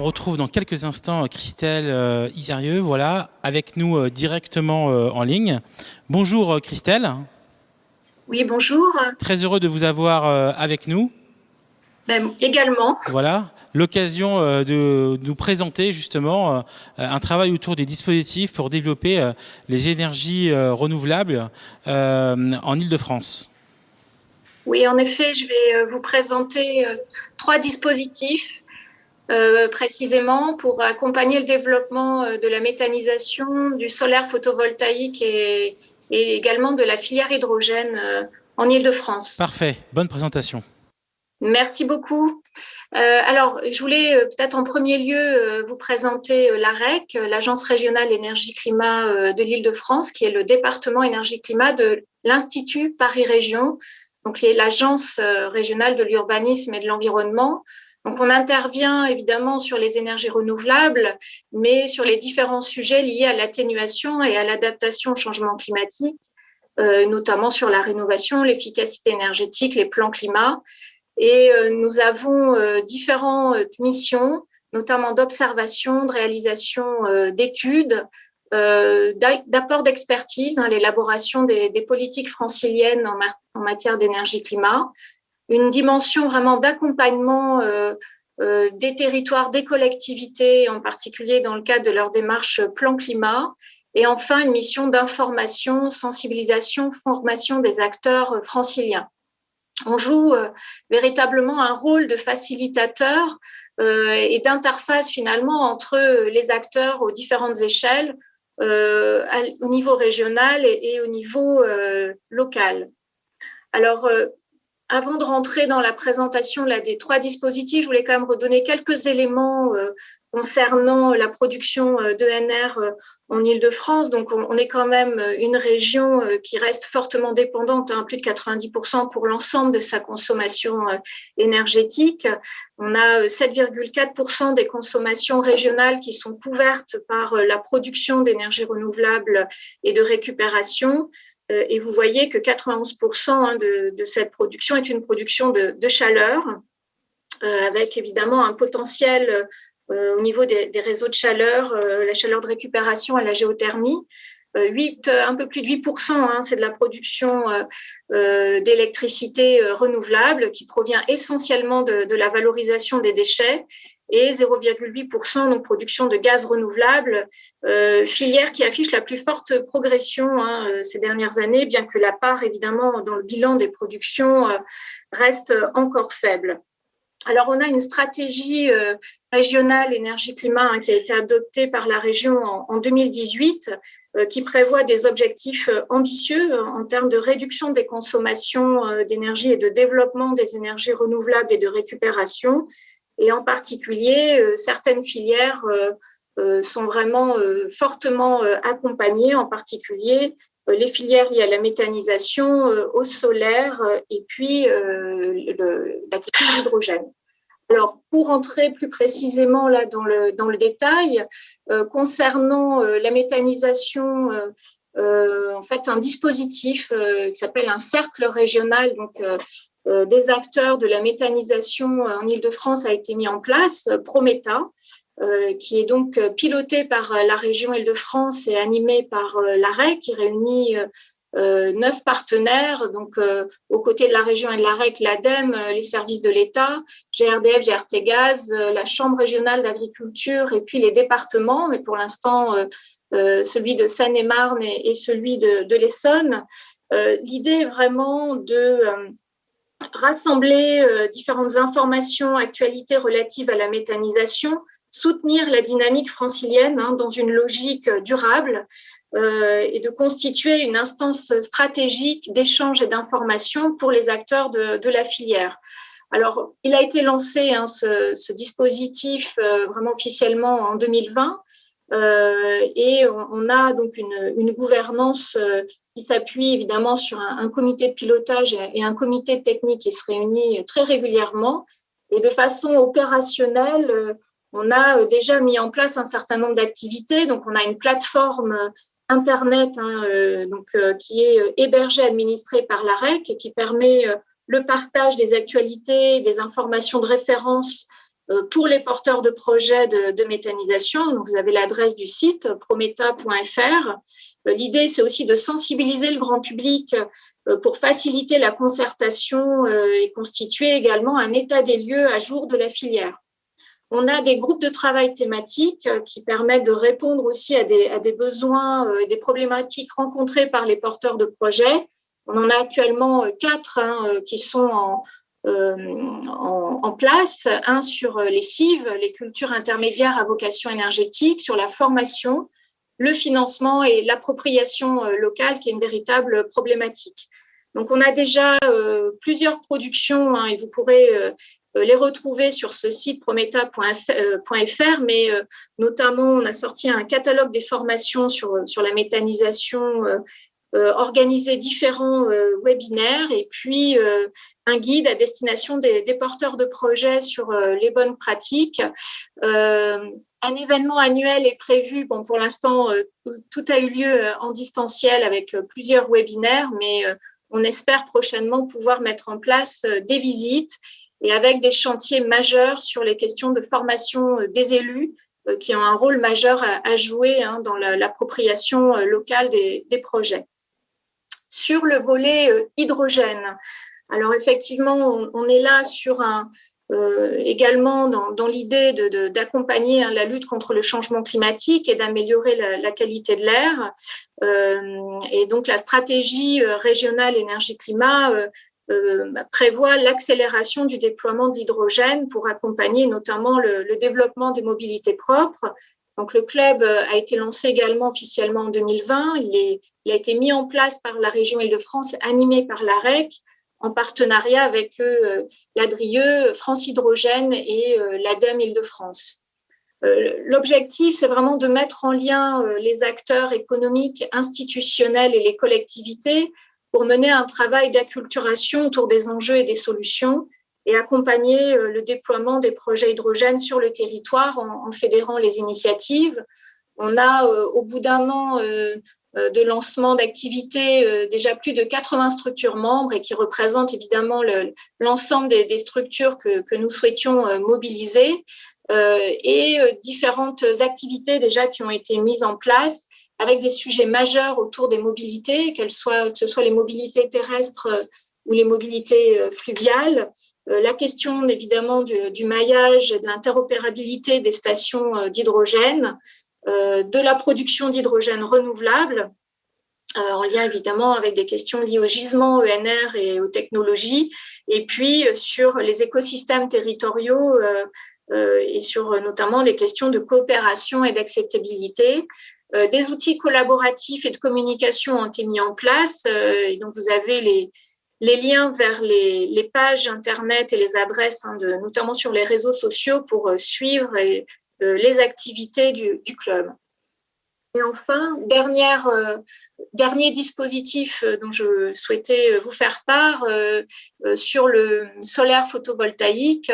On retrouve dans quelques instants Christelle Isérieux, voilà, avec nous directement en ligne. Bonjour Christelle. Oui, bonjour. Très heureux de vous avoir avec nous. Également. Voilà, l'occasion de nous présenter justement un travail autour des dispositifs pour développer les énergies renouvelables en Île-de-France. Oui, en effet, je vais vous présenter 3 dispositifs précisément pour accompagner le développement de la méthanisation, du solaire photovoltaïque et également de la filière hydrogène en Île-de-France. Parfait, bonne présentation. Merci beaucoup. Alors, je voulais peut-être en premier lieu vous présenter l'AREC, l'Agence régionale énergie-climat de l'Île-de-France, qui est le département énergie-climat de l'Institut Paris Région, donc qui est l'Agence régionale de l'urbanisme et de l'environnement. Donc, on intervient évidemment sur les énergies renouvelables, mais sur les différents sujets liés à l'atténuation et à l'adaptation au changement climatique, notamment sur la rénovation, l'efficacité énergétique, les plans climat. Et nous avons différentes missions, notamment d'observation, de réalisation d'études, d'apport d'expertise, l'élaboration des politiques franciliennes en matière d'énergie-climat, une dimension vraiment d'accompagnement des territoires, des collectivités, en particulier dans le cadre de leur démarche plan climat, et enfin une mission d'information, sensibilisation, formation des acteurs franciliens. On joue véritablement un rôle de facilitateur et d'interface finalement entre les acteurs aux différentes échelles, au niveau régional et au niveau local. Alors, avant de rentrer dans la présentation des 3 dispositifs, je voulais quand même redonner quelques éléments concernant la production d'ENR en Île-de-France. Donc, on est quand même une région qui reste fortement dépendante, plus de 90% pour l'ensemble de sa consommation énergétique. On a 7,4% des consommations régionales qui sont couvertes par la production d'énergie renouvelable et de récupération. Et vous voyez que 91% de cette production est une production de chaleur, avec évidemment un potentiel au niveau des réseaux de chaleur, la chaleur de récupération et la géothermie. Un peu plus de 8%, c'est de la production d'électricité renouvelable qui provient essentiellement de la valorisation des déchets, et 0,8% donc production de gaz renouvelable, filière qui affiche la plus forte progression ces dernières années, bien que la part évidemment dans le bilan des productions reste encore faible. Alors, on a une stratégie régionale énergie-climat qui a été adoptée par la région en 2018, qui prévoit des objectifs ambitieux en termes de réduction des consommations d'énergie et de développement des énergies renouvelables et de récupération. Et en particulier, certaines filières sont vraiment fortement accompagnées, en particulier les filières liées à la méthanisation, au solaire et puis la technique d'hydrogène. Alors, pour entrer plus précisément là dans le détail, concernant la méthanisation, en fait, un dispositif qui s'appelle un cercle régional, donc des acteurs de la méthanisation en Île-de-France a été mis en place, Prométa, qui est donc piloté par la région Île-de-France et animé par l'AREC, qui réunit 9 partenaires, donc aux côtés de la région et de l'AREC, l'ADEME, les services de l'État, GRDF, GRT Gaz, la Chambre régionale d'agriculture et puis les départements, mais pour l'instant celui de Seine-et-Marne et celui de l'Essonne. L'idée est vraiment de rassembler différentes informations, actualités relatives à la méthanisation, soutenir la dynamique francilienne dans une logique durable, et de constituer une instance stratégique d'échange et d'information pour les acteurs de la filière. Alors, il a été lancé, ce dispositif, vraiment officiellement en 2020, et on a donc une gouvernance qui s'appuie évidemment sur un comité de pilotage et un comité technique qui se réunit très régulièrement. Et de façon opérationnelle, on a déjà mis en place un certain nombre d'activités. Donc, on a une plateforme Internet qui est hébergée, administrée par l'AREC et qui permet le partage des actualités, des informations de référence pour les porteurs de projets de méthanisation. Donc, vous avez l'adresse du site prometa.fr. L'idée, c'est aussi de sensibiliser le grand public pour faciliter la concertation et constituer également un état des lieux à jour de la filière. On a des groupes de travail thématiques qui permettent de répondre aussi à des besoins et des problématiques rencontrées par les porteurs de projets. On en a actuellement 4 qui sont en place. Un sur les CIV, les cultures intermédiaires à vocation énergétique, sur la formation, le financement et l'appropriation locale, qui est une véritable problématique. Donc, on a déjà plusieurs productions et vous pourrez les retrouver sur ce site prometa.fr, mais notamment, on a sorti un catalogue des formations sur la méthanisation, organisé différents webinaires et puis un guide à destination des porteurs de projets sur les bonnes pratiques. Un événement annuel est prévu. Bon, pour l'instant, tout a eu lieu en distanciel avec plusieurs webinaires, mais on espère prochainement pouvoir mettre en place des visites et avec des chantiers majeurs sur les questions de formation des élus qui ont un rôle majeur à jouer dans l'appropriation locale des projets. Sur le volet hydrogène, alors effectivement, on est là sur également dans l'idée d'accompagner la lutte contre le changement climatique et d'améliorer la qualité de l'air. Et donc, la stratégie régionale énergie-climat prévoit l'accélération du déploiement de l'hydrogène pour accompagner notamment le développement des mobilités propres. Donc, le club a été lancé également officiellement en 2020. Il a été mis en place par la région Île-de-France, animé par l'AREC, en partenariat avec l'ADRIE, France Hydrogène et l'ADEME Île-de-France. L'objectif, c'est vraiment de mettre en lien les acteurs économiques, institutionnels et les collectivités pour mener un travail d'acculturation autour des enjeux et des solutions et accompagner le déploiement des projets hydrogène sur le territoire en fédérant les initiatives. On a, au bout d'un an de lancement d'activités, déjà plus de 80 structures membres et qui représentent évidemment l'ensemble des structures que nous souhaitions mobiliser et différentes activités déjà qui ont été mises en place avec des sujets majeurs autour des mobilités, que ce soit les mobilités terrestres ou les mobilités fluviales. La question évidemment du maillage et de l'interopérabilité des stations d'hydrogène, de la production d'hydrogène renouvelable, en lien évidemment avec des questions liées au gisement ENR et aux technologies, et puis sur les écosystèmes territoriaux et sur notamment les questions de coopération et d'acceptabilité. Des outils collaboratifs et de communication ont été mis en place, et donc vous avez les liens vers les pages Internet et les adresses, notamment sur les réseaux sociaux, pour suivre les activités du club. Et enfin, dernier dispositif dont je souhaitais vous faire part sur le solaire photovoltaïque,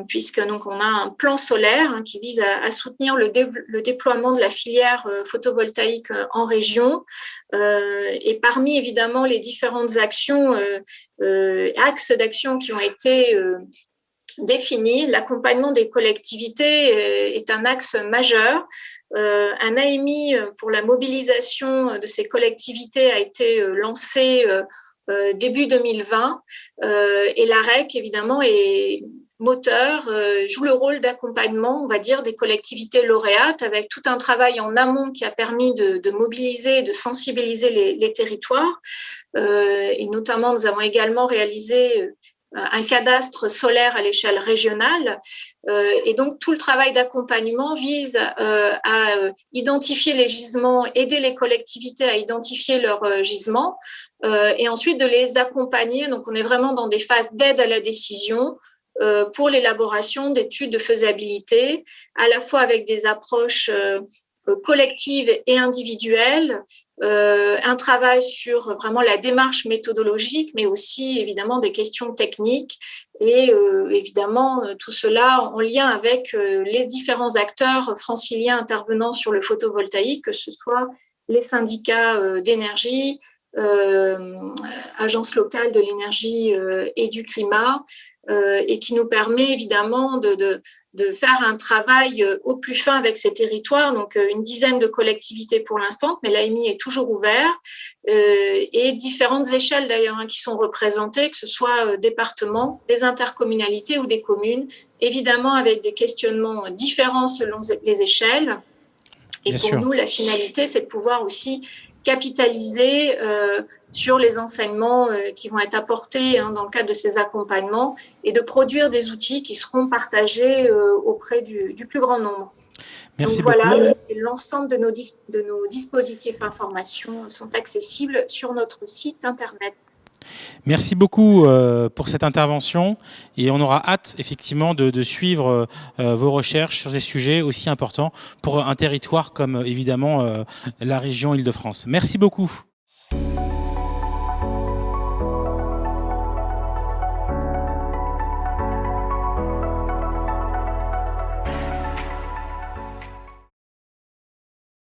puisque donc on a un plan solaire qui vise à soutenir le déploiement de la filière photovoltaïque en région. Et parmi évidemment les différentes actions, axes d'action qui ont été définis, l'accompagnement des collectivités est un axe majeur. Un AMI pour la mobilisation de ces collectivités a été lancé début 2020 et l'AREC, évidemment, est moteur, joue le rôle d'accompagnement, on va dire, des collectivités lauréates avec tout un travail en amont qui a permis de mobiliser, de sensibiliser les territoires. Et notamment, nous avons également réalisé un cadastre solaire à l'échelle régionale. Et donc, tout le travail d'accompagnement vise à identifier les gisements, aider les collectivités à identifier leurs gisements et ensuite de les accompagner. Donc, on est vraiment dans des phases d'aide à la décision pour l'élaboration d'études de faisabilité, à la fois avec des approches collectives et individuelles, un travail sur vraiment la démarche méthodologique, mais aussi évidemment des questions techniques et évidemment tout cela en lien avec les différents acteurs franciliens intervenant sur le photovoltaïque, que ce soit les syndicats d'énergie, agence locale de l'énergie et du climat, et qui nous permet évidemment de faire un travail au plus fin avec ces territoires, donc une dizaine de collectivités pour l'instant, mais l'AMI est toujours ouvert, et différentes échelles d'ailleurs qui sont représentées, que ce soit départements, des intercommunalités ou des communes, évidemment avec des questionnements différents selon les échelles. Et pour nous, la finalité, c'est de pouvoir aussi capitaliser sur les enseignements qui vont être apportés dans le cadre de ces accompagnements et de produire des outils qui seront partagés auprès du plus grand nombre. Merci Donc, beaucoup. voilà, l'ensemble de nos dispositifs information sont accessibles sur notre site internet. Merci beaucoup pour cette intervention et on aura hâte effectivement de suivre vos recherches sur ces sujets aussi importants pour un territoire comme évidemment la région Île-de-France. Merci beaucoup.